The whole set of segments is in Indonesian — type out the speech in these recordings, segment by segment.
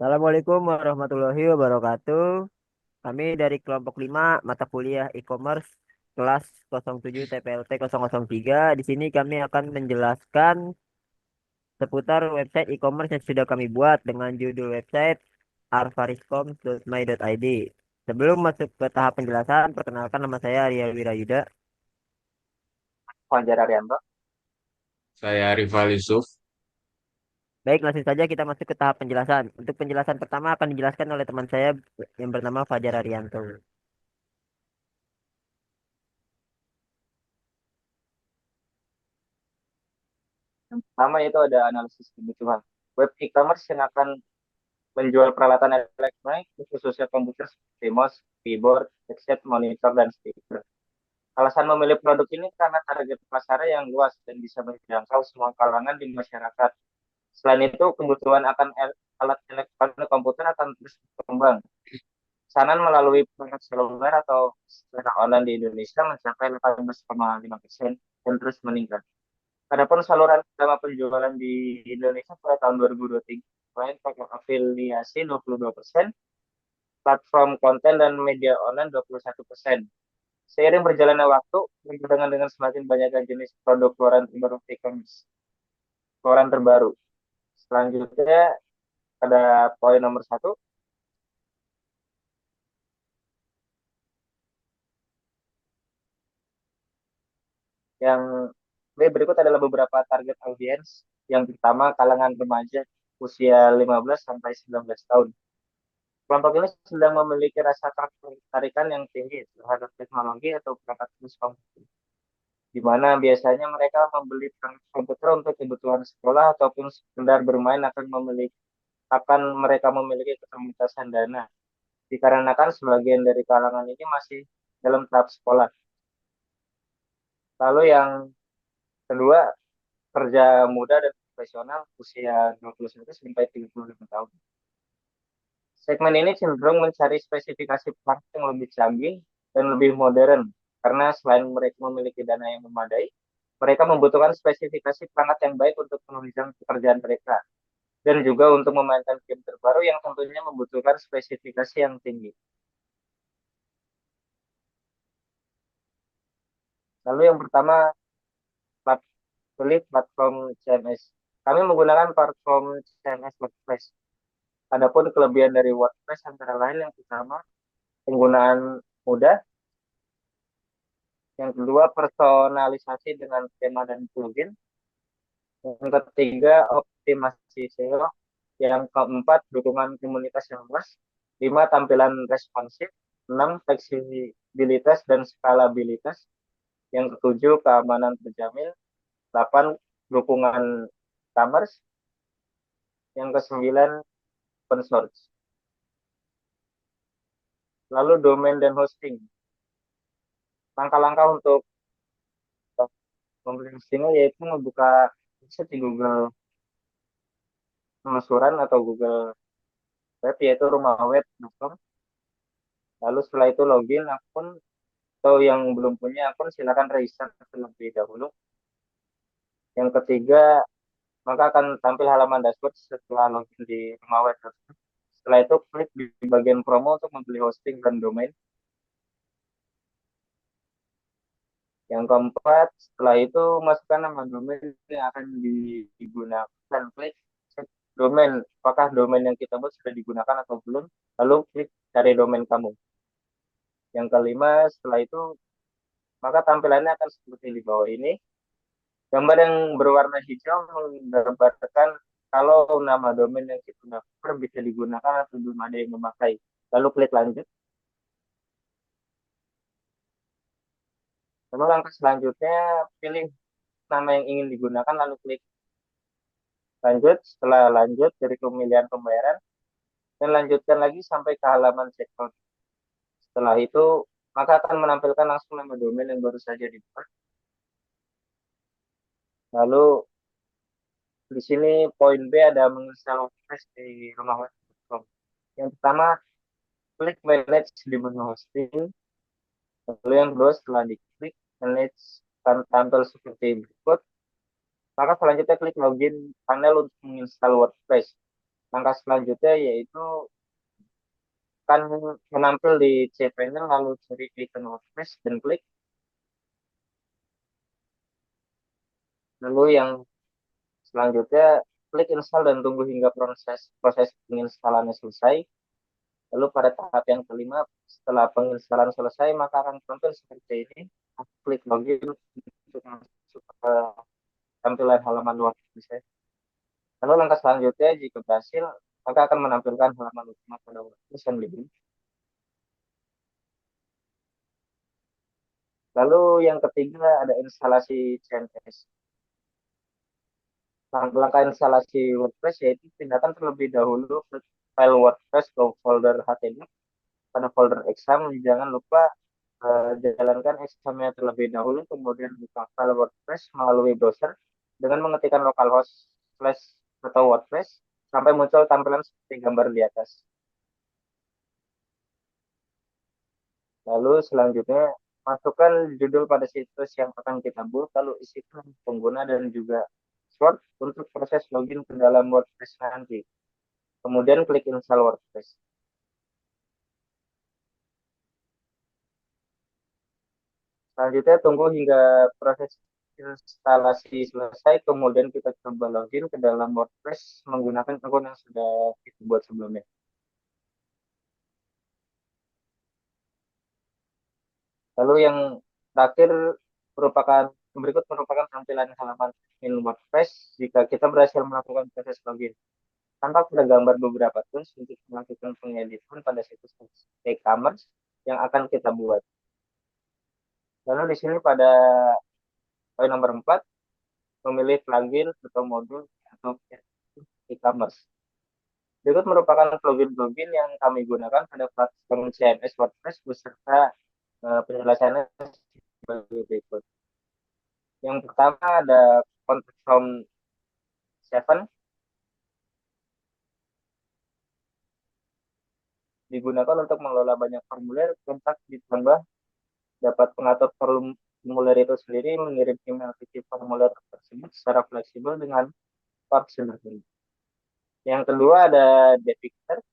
Assalamualaikum warahmatullahi wabarakatuh. Kami dari kelompok 5 mata kuliah e-commerce kelas 07 TPLT 003. Di sini kami akan menjelaskan seputar website e-commerce yang sudah kami buat dengan judul website arvariscom.my.id. Sebelum masuk ke tahap penjelasan, perkenalkan nama saya Arya Wirayuda. Fajar Arianto. Saya Rival Yusuf. Baik, langsung saja kita masuk ke tahap penjelasan. Untuk penjelasan pertama akan dijelaskan oleh teman saya yang bernama Fajar Arianto. Pertama itu ada analisis kebutuhan. Web e-commerce yang akan menjual peralatan elektronik, khususnya komputer seperti mouse, keyboard, headset, monitor, dan speaker. Alasan memilih produk ini karena target pasarnya yang luas dan bisa menjangkau semua kalangan di masyarakat. Selain itu, kebutuhan akan alat elektronik komputer akan terus berkembang. Pesanan melalui perangkat seluler atau secara online di Indonesia mencapai 18,5% dan terus meningkat. Adapun saluran utama penjualan di Indonesia pada tahun 2023, selain toko afiliasi 22%, platform konten dan media online 21%. Seiring berjalannya waktu, dengan semakin banyaknya jenis produk keluaran terbaru e-commerce, keluaran terbaru. Selanjutnya ada poin nomor satu, yang berikut adalah beberapa target audiens. Yang pertama, kalangan remaja usia 15 sampai 19 tahun. Kelompok ini sedang memiliki rasa ketertarikan yang tinggi terhadap teknologi atau perangkat teknis komputer, di mana biasanya mereka membeli perangkat komputer untuk kebutuhan sekolah ataupun sekedar bermain akan mereka memiliki keterbatasan dana, dikarenakan sebagian dari kalangan ini masih dalam tahap sekolah. Lalu yang kedua, kerja muda dan profesional usia 21 sampai 35 tahun. Segmen ini cenderung mencari spesifikasi perangkat yang lebih canggih dan lebih modern, karena selain mereka memiliki dana yang memadai, mereka membutuhkan spesifikasi perangkat yang baik untuk menunjang pekerjaan mereka, dan juga untuk memainkan game terbaru yang tentunya membutuhkan spesifikasi yang tinggi. Lalu yang pertama, pilih platform CMS. Kami menggunakan platform CMS WordPress. Adapun kelebihan dari WordPress antara lain yang pertama, penggunaan mudah. Yang kedua, personalisasi dengan tema dan plugin. Yang ketiga, optimasi SEO. Yang keempat, dukungan komunitas yang luas. Lima, tampilan responsif. Enam, fleksibilitas dan skalabilitas. Yang ketujuh, keamanan terjamin. Delapan, dukungan e-commerce. Yang kesembilan, open source. Lalu domain dan hosting. Langkah-langkah untuk membeli hostingnya yaitu membuka website di Google penelusuran atau Google Web, yaitu rumahweb.com. Lalu setelah itu login akun, atau yang belum punya akun silakan register terlebih dahulu. Yang ketiga, maka akan tampil halaman dashboard setelah login di rumahweb.com. Setelah itu klik di bagian promo untuk membeli hosting dan domain. Yang keempat, setelah itu masukkan nama domain yang akan digunakan dan klik cek domain. Apakah domain yang kita buat sudah digunakan atau belum? Lalu klik cari domain kamu. Yang kelima, setelah itu maka tampilannya akan seperti di bawah ini. Gambar yang berwarna hijau menggambarkan kalau nama domain yang kita daftar bisa digunakan atau belum ada yang memakai. Lalu klik lanjut. Lalu langkah selanjutnya pilih nama yang ingin digunakan lalu klik lanjut. Setelah lanjut dari pemilihan pembayaran dan lanjutkan lagi sampai ke halaman checkout. Setelah itu maka akan menampilkan langsung nama domain yang baru saja dibuat. Lalu di sini poin B ada menginstal WordPress di rumah web.com. Yang pertama, klik manage di menu hosting. Lalu yang kedua, setelah diklik manage akan tampil seperti berikut. Maka selanjutnya klik login panel untuk menginstal WordPress. Langkah selanjutnya yaitu akan menampil di cPanel, lalu cari icon WordPress dan klik. Lalu yang selanjutnya klik install dan tunggu hingga proses proses penginstalannya selesai. Lalu pada tahap yang kelima, setelah penginstalan selesai, maka akan tampil seperti ini. Klik login untuk masuk ke tampilan halaman WordPress. Lalu langkah selanjutnya, jika berhasil, maka akan menampilkan halaman utama pada WordPress yang lebih. Lalu yang ketiga ada instalasi CMS. Langkah instalasi WordPress yaitu pindahkan terlebih dahulu ke file WordPress ke folder HTML. Pada folder exam, jangan lupa jalankan examnya terlebih dahulu, kemudian buka file WordPress melalui browser dengan mengetikkan localhost slash atau WordPress sampai muncul tampilan seperti gambar di atas. Lalu selanjutnya masukkan judul pada situs yang akan kita buat, lalu isikan pengguna dan juga password untuk proses login ke dalam WordPress nanti. Kemudian klik install WordPress. Selanjutnya tunggu hingga proses instalasi selesai, kemudian kita coba login ke dalam WordPress menggunakan akun yang sudah kita buat sebelumnya. Lalu yang terakhir merupakan berikut merupakan tampilan halaman in WordPress jika kita berhasil melakukan proses login. Tampak pada gambar beberapa tools untuk melakukan pengeditan pada situs e-commerce yang akan kita buat. Lalu di sini pada poin nomor 4, memilih plugin atau modul atau e-commerce. Berikut merupakan plugin-plugin yang kami gunakan pada platform CMS WordPress beserta penjelasannya sebagai berikut. Yang pertama ada Contact Form 7, digunakan untuk mengelola banyak formulir. Kontak ditambah dapat mengatur formulir itu sendiri, mengirim email ke formulir tersebut secara fleksibel dengan part sederhana. Yang kedua ada Depicter,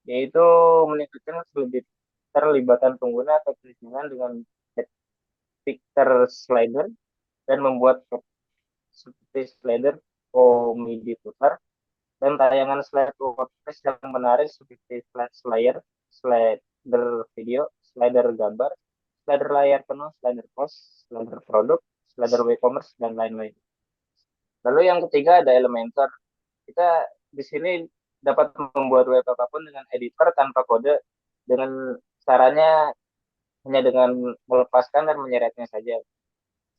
yaitu meningkatkan keterlibatan pengguna atau perizinan dengan Depicter slider dan membuat seperti slider komedi putar dan tayangan slide WordPress yang menarik seperti slide slayer, slider video, slider gambar, slider layar penuh, slider post, slider produk, slider e-commerce, dan lain-lain. Lalu yang ketiga ada Elementor. Kita di sini dapat membuat web apapun dengan editor tanpa kode, dengan caranya hanya dengan melepaskan dan menyeretnya saja.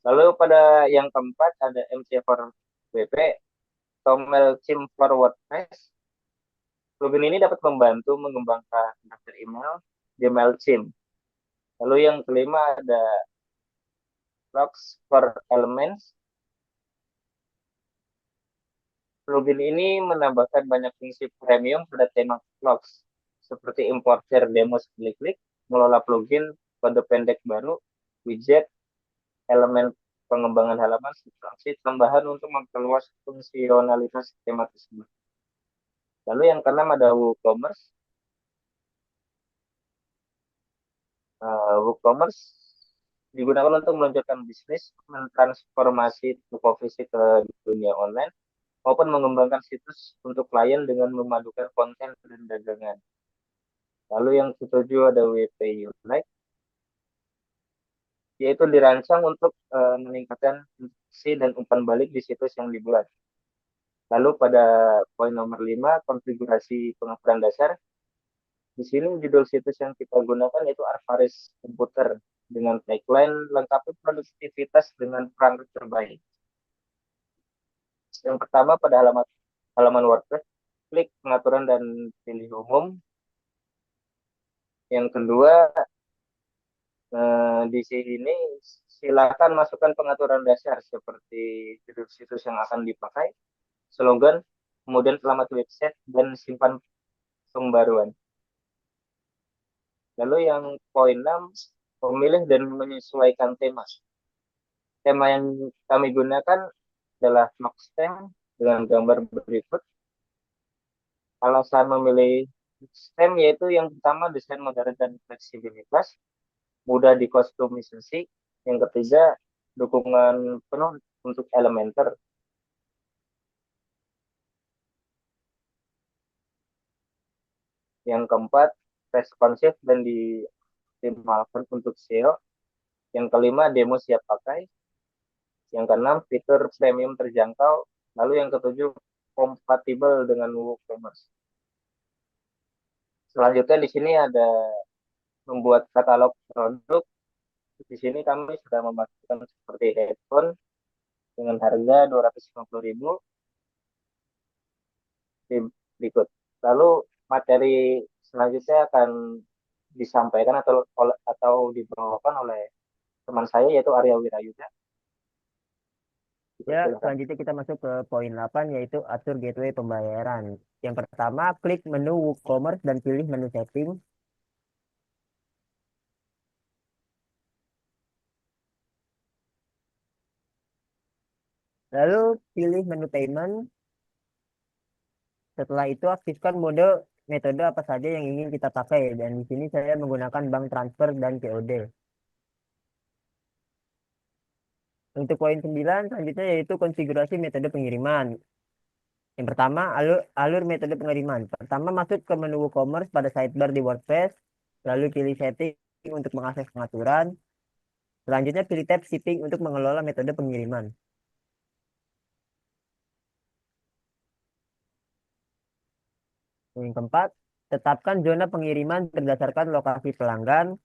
Lalu pada yang keempat ada MC4WP atau MailChimp for WordPress. Plugin ini dapat membantu mengembangkan daftar email di MailChimp. Lalu yang kelima ada Logs for Elements. Plugin ini menambahkan banyak fungsi premium pada tema Logs, seperti import share demo sekali-klik, mengelola plugin, kode pendek baru, widget, elemen pengembangan halaman, substansi tambahan untuk memperluas fungsionalitas tema tersebut. Lalu yang keenam ada WooCommerce. WooCommerce digunakan untuk meluncurkan bisnis, mentransformasi toko fisik ke dunia online, maupun mengembangkan situs untuk klien dengan memadukan konten dan dagangan. Lalu yang ketujuh ada WP Unite, yaitu dirancang untuk meningkatkan interaksi dan umpan balik di situs yang dibuat. Lalu pada poin nomor 5, konfigurasi pengaturan dasar. Di sini judul situs yang kita gunakan yaitu Arvaris Komputer dengan tagline lengkapi produktivitas dengan perangkat terbaik. Yang pertama pada halaman WordPress, klik pengaturan dan pilih umum. Yang kedua, di sini silakan masukkan pengaturan dasar seperti judul situs yang akan dipakai, slogan, kemudian alamat website, dan simpan pembaruan. Lalu yang poin 6, memilih dan menyesuaikan tema. Tema yang kami gunakan adalah stem dengan gambar berikut. Alasan memilih stem yaitu yang pertama desain modern dan fleksibilitas, mudah dikostumisasi. Yang ketiga, dukungan penuh untuk Elementor. Yang keempat, responsif dan dioptimalkan untuk SEO. Yang kelima, demo siap pakai. Yang keenam, fitur premium terjangkau. Lalu yang ketujuh, kompatibel dengan WooCommerce. Selanjutnya di sini ada membuat katalog produk. Di sini kami sudah memasukkan seperti headphone dengan harga 250.000 di berikut. Lalu materi selanjutnya akan disampaikan atau dibawakan oleh teman saya yaitu Arya Wirayuda. Ya, Silakan. selanjutnya kita masuk ke poin 8 yaitu atur gateway pembayaran. Yang pertama, klik menu WooCommerce dan pilih menu setting. Lalu pilih menu payment. Setelah itu aktifkan mode metode apa saja yang ingin kita pakai. Dan di sini saya menggunakan bank transfer dan COD. Untuk poin 9 selanjutnya yaitu konfigurasi metode pengiriman. Yang pertama, alur metode pengiriman. Pertama, masuk ke menu WooCommerce pada sidebar di WordPress. Lalu pilih setting untuk mengakses pengaturan. Selanjutnya pilih tab shipping untuk mengelola metode pengiriman. Yang keempat, tetapkan zona pengiriman berdasarkan lokasi pelanggan.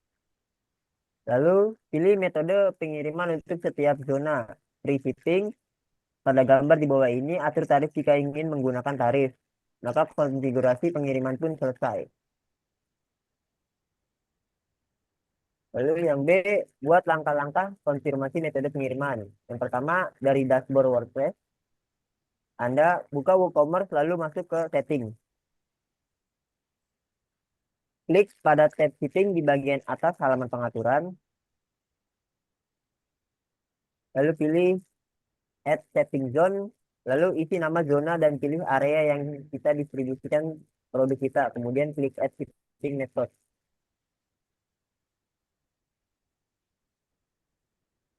Lalu pilih metode pengiriman untuk setiap zona. Free shipping. Pada gambar di bawah ini, atur tarif jika ingin menggunakan tarif. Maka konfigurasi pengiriman pun selesai. Lalu yang B, buat langkah-langkah konfirmasi metode pengiriman. Yang pertama, dari dashboard WordPress, Anda buka WooCommerce lalu masuk ke setting. Klik pada tab shipping di bagian atas halaman pengaturan. Lalu pilih Add Setting Zone. Lalu isi nama zona dan pilih area yang kita distribusikan produk kita. Kemudian klik Add Shipping Method.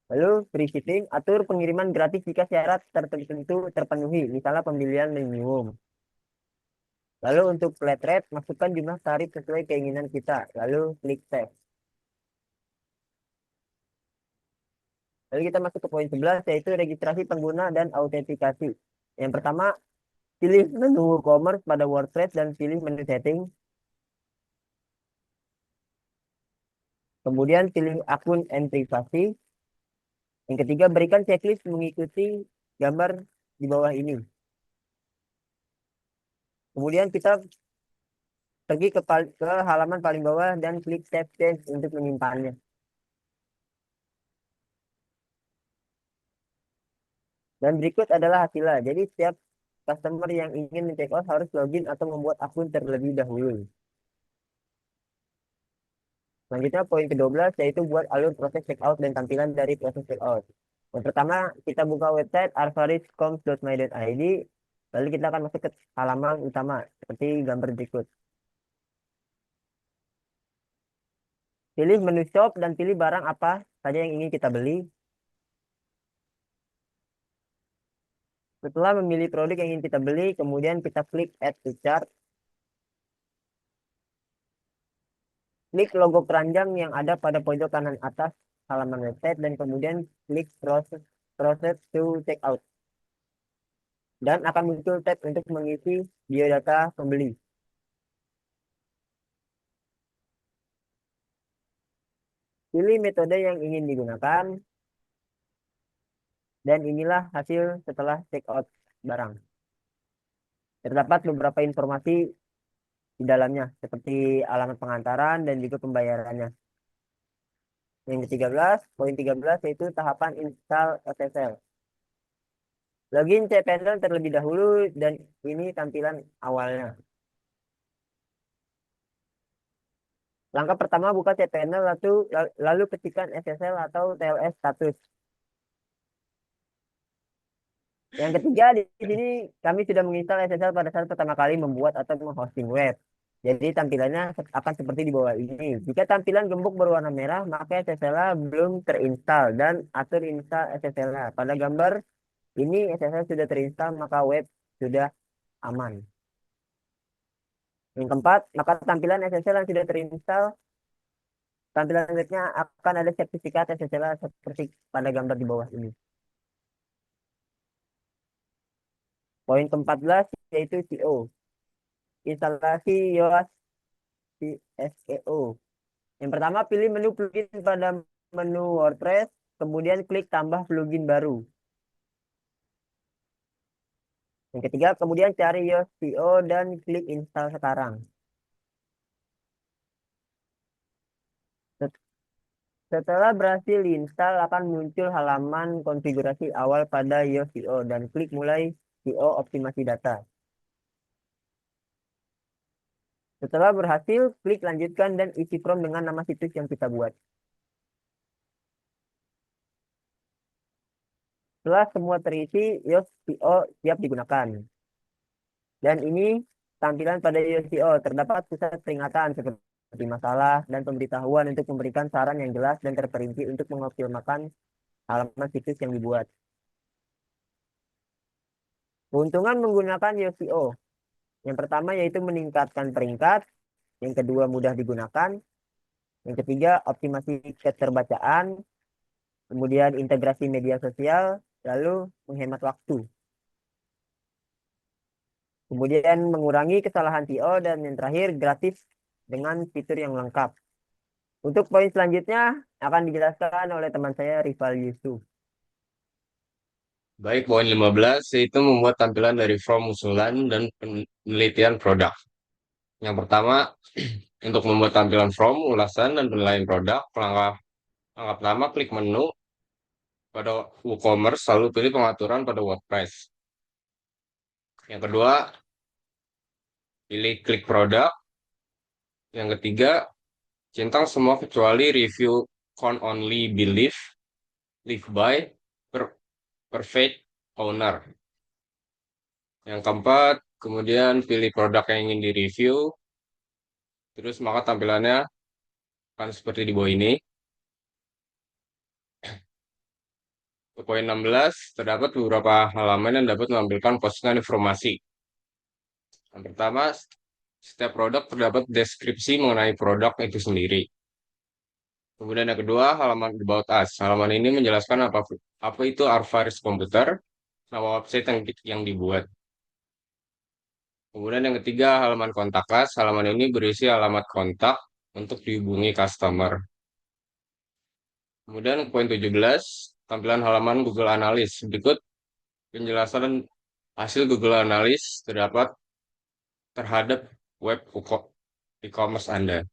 Lalu free shipping, atur pengiriman gratis jika syarat tertentu terpenuhi, misalnya pembelian minimum. Lalu untuk flat rate, masukkan jumlah tarif sesuai keinginan kita. Lalu klik save. Lalu kita masuk ke poin 11, yaitu registrasi pengguna dan autentikasi. Yang pertama, pilih menu WooCommerce pada WordPress dan pilih menu setting. Kemudian pilih akun and privasi. Yang ketiga, berikan checklist mengikuti gambar di bawah ini. Kemudian kita pergi ke halaman paling bawah dan klik Save Change untuk menyimpannya. Dan berikut adalah hasilnya. Jadi setiap customer yang ingin men-check out harus login atau membuat akun terlebih dahulu. Selanjutnya poin ke-12 yaitu buat alur proses checkout dan tampilan dari proses checkout. Yang pertama, kita buka website arvariscoms.my.id. Lalu kita akan masuk ke halaman utama seperti gambar berikut. Pilih menu shop dan pilih barang apa saja yang ingin kita beli. Setelah memilih produk yang ingin kita beli, kemudian kita klik Add to Cart. Klik logo keranjang yang ada pada pojok kanan atas halaman website dan kemudian klik Process to Checkout. Dan akan muncul tab untuk mengisi biodata pembeli. Pilih metode yang ingin digunakan. Dan inilah hasil setelah checkout barang. Terdapat beberapa informasi di dalamnya, seperti alamat pengantaran dan juga pembayarannya. Yang ke-13, poin 13 yaitu tahapan install SSL. Login cPanel terlebih dahulu dan ini tampilan awalnya. Langkah pertama buka cPanel lalu ketikkan SSL atau TLS status. Yang ketiga di sini kami sudah menginstal SSL pada saat pertama kali membuat atau menghosting web. Jadi tampilannya akan seperti di bawah ini. Jika tampilan gembok berwarna merah, maka SSL belum terinstall dan atur install SSL. Pada gambar ini SSL sudah terinstall, maka web sudah aman. Yang keempat, maka tampilan SSL yang sudah terinstall, tampilan webnya akan ada sertifikat SSL seperti pada gambar di bawah ini. Poin ke-14 yaitu CO, instalasi Yoast SEO. Yang pertama, pilih menu plugin pada menu WordPress, kemudian klik tambah plugin baru. Yang ketiga, kemudian cari Yoast SEO dan klik install sekarang. Setelah berhasil install, akan muncul halaman konfigurasi awal pada Yoast SEO dan klik mulai SEO optimasi data. Setelah berhasil, klik lanjutkan dan isi form dengan nama situs yang kita buat. Setelah semua terisi, Yoast SEO siap digunakan. Dan ini tampilan pada Yoast SEO. Terdapat pusat peringatan seperti masalah dan pemberitahuan untuk memberikan saran yang jelas dan terperinci untuk mengoptimalkan halaman situs yang dibuat. Keuntungan menggunakan Yoast SEO. Yang pertama yaitu meningkatkan peringkat. Yang kedua mudah digunakan. Yang ketiga optimasi keterbacaan. Kemudian integrasi media sosial. Lalu menghemat waktu. Kemudian mengurangi kesalahan SEO. Dan yang terakhir gratis dengan fitur yang lengkap. Untuk poin selanjutnya akan dijelaskan oleh teman saya Rival Yusuf. Baik, poin 15 yaitu membuat tampilan dari form usulan dan penelitian produk. Yang pertama, untuk membuat tampilan form, ulasan, dan penilaian produk, langkah pertama klik menu pada WooCommerce, lalu pilih pengaturan pada WordPress. Yang kedua, pilih klik produk. Yang ketiga, centang semua kecuali review count only believe, live by, perfect owner. Yang keempat, kemudian pilih produk yang ingin direview. Terus maka tampilannya akan seperti di bawah ini. Ke poin 16, terdapat beberapa halaman yang dapat menampilkan postingan informasi. Yang pertama, setiap produk terdapat deskripsi mengenai produk itu sendiri. Kemudian yang kedua, halaman About Us. Halaman ini menjelaskan apa itu Arvaris Komputer, nama website yang dibuat. Kemudian yang ketiga, halaman Kontak Us. Halaman ini berisi alamat kontak untuk dihubungi customer. Kemudian poin 17, tampilan halaman Google Analytics. Berikut penjelasan hasil Google Analytics terdapat terhadap web e-commerce Anda.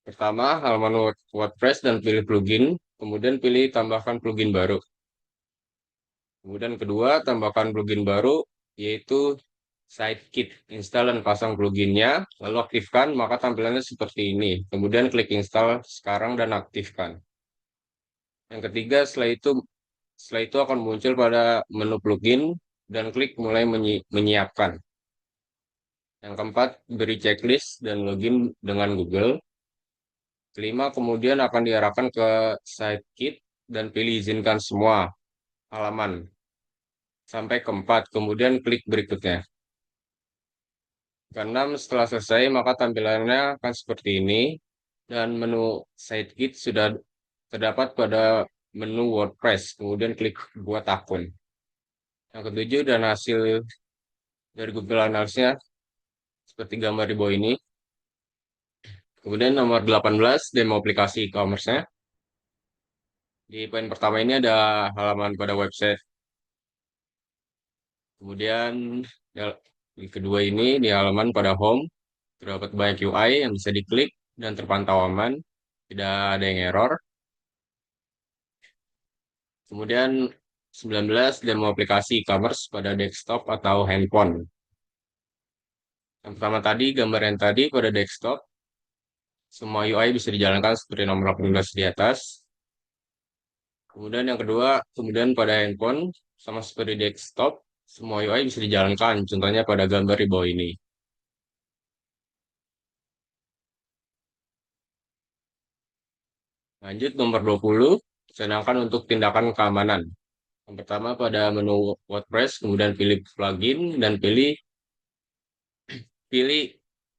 Pertama, halaman WordPress dan pilih plugin, kemudian pilih tambahkan plugin baru. Kemudian kedua, tambahkan plugin baru, yaitu Sitekit. Install dan pasang pluginnya, lalu aktifkan, maka tampilannya seperti ini. Kemudian klik install sekarang dan aktifkan. Yang ketiga, setelah itu akan muncul pada menu plugin dan klik mulai menyiapkan. Yang keempat, beri checklist dan login dengan Google. Kelima, kemudian akan diarahkan ke Sitekit dan pilih izinkan semua halaman. Sampai keempat, kemudian klik berikutnya. Keenam, setelah selesai, maka tampilannya akan seperti ini. Dan menu Sitekit sudah terdapat pada menu WordPress. Kemudian klik buat akun. Yang ketujuh, dan hasil dari Google Analytics-nya seperti gambar di bawah ini. Kemudian nomor 18, demo aplikasi e-commerce-nya. Di poin pertama ini ada halaman pada website. Kemudian di kedua ini di halaman pada home terdapat banyak UI yang bisa diklik dan terpantau aman, tidak ada yang error. Kemudian 19, demo aplikasi e-commerce pada desktop atau handphone. Yang pertama tadi, gambar yang tadi pada desktop, semua UI bisa dijalankan seperti nomor 18 di atas. Kemudian yang kedua, kemudian pada handphone, sama seperti desktop, semua UI bisa dijalankan. Contohnya pada gambar di bawah ini. Lanjut nomor 20, sedangkan untuk tindakan keamanan. Yang pertama pada menu WordPress, kemudian pilih plugin dan pilih pilih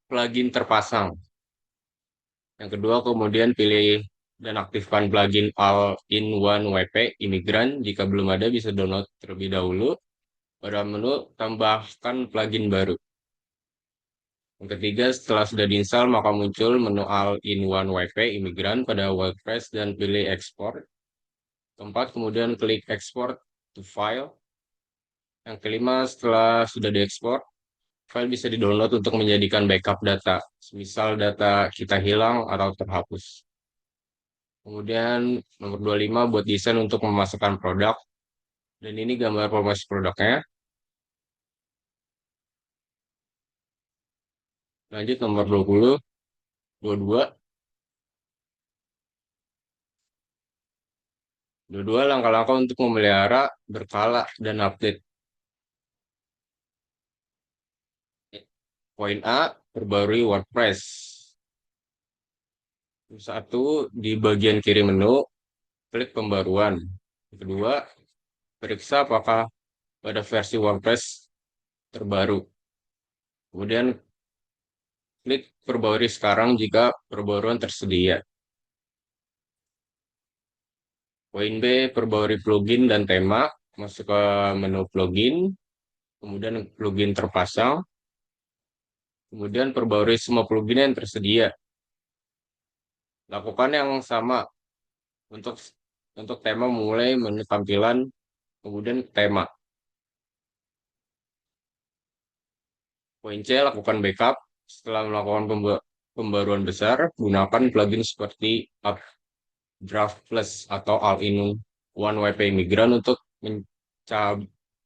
plugin terpasang. Yang kedua kemudian pilih dan aktifkan plugin All-in-One WP Imigran. Jika belum ada bisa download terlebih dahulu. Pada menu tambahkan plugin baru. Yang ketiga, setelah sudah diinstal, maka muncul menu All-in-One WP Imigran pada WordPress dan pilih Export. Keempat, kemudian klik Export to File. Yang kelima, setelah sudah diekspor, file bisa di-download untuk menjadikan backup data, misal data kita hilang atau terhapus. Kemudian nomor 25 buat desain untuk memasukkan produk. Dan ini gambar promosi produknya. Lanjut nomor 20, 22. 22 langkah-langkah untuk memelihara, berkala, dan update. Poin A, perbarui WordPress. Satu, di bagian kiri menu, klik pembaruan. Kedua, periksa apakah pada versi WordPress terbaru. Kemudian klik perbarui sekarang jika perbaruan tersedia. Poin B, perbarui plugin dan tema. Masuk ke menu plugin, kemudian plugin terpasang, kemudian perbarui semua plugin yang tersedia. Lakukan yang sama untuk tema mulai menu tampilan, kemudian tema. Poin C, lakukan backup. Setelah melakukan pembaruan besar, gunakan plugin seperti Updraft Plus atau All-in-One WP Migran untuk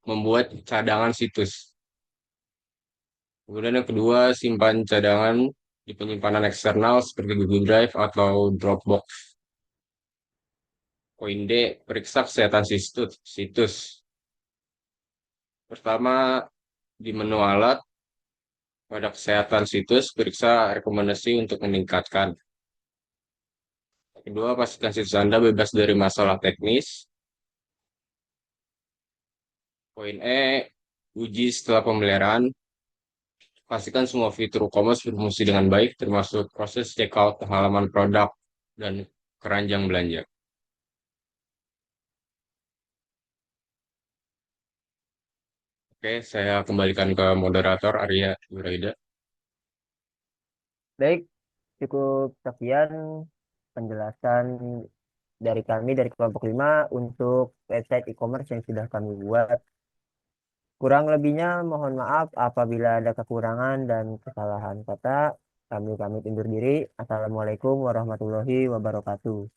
membuat cadangan situs. Kemudian yang kedua, simpan cadangan di penyimpanan eksternal seperti Google Drive atau Dropbox. Poin D, periksa kesehatan situs. Pertama, di menu alat, pada kesehatan situs, periksa rekomendasi untuk meningkatkan. Kedua, pastikan situs Anda bebas dari masalah teknis. Poin E, uji setelah pemeliharaan. Pastikan semua fitur e-commerce berfungsi dengan baik, termasuk proses checkout halaman produk dan keranjang belanja. Oke, saya kembalikan ke moderator Arya Yuraida. Baik, cukup sekian penjelasan dari kami dari kelompok 5 untuk website e-commerce yang sudah kami buat. Kurang lebihnya mohon maaf apabila ada kekurangan dan kesalahan kata. Kami undur diri. Assalamualaikum warahmatullahi wabarakatuh.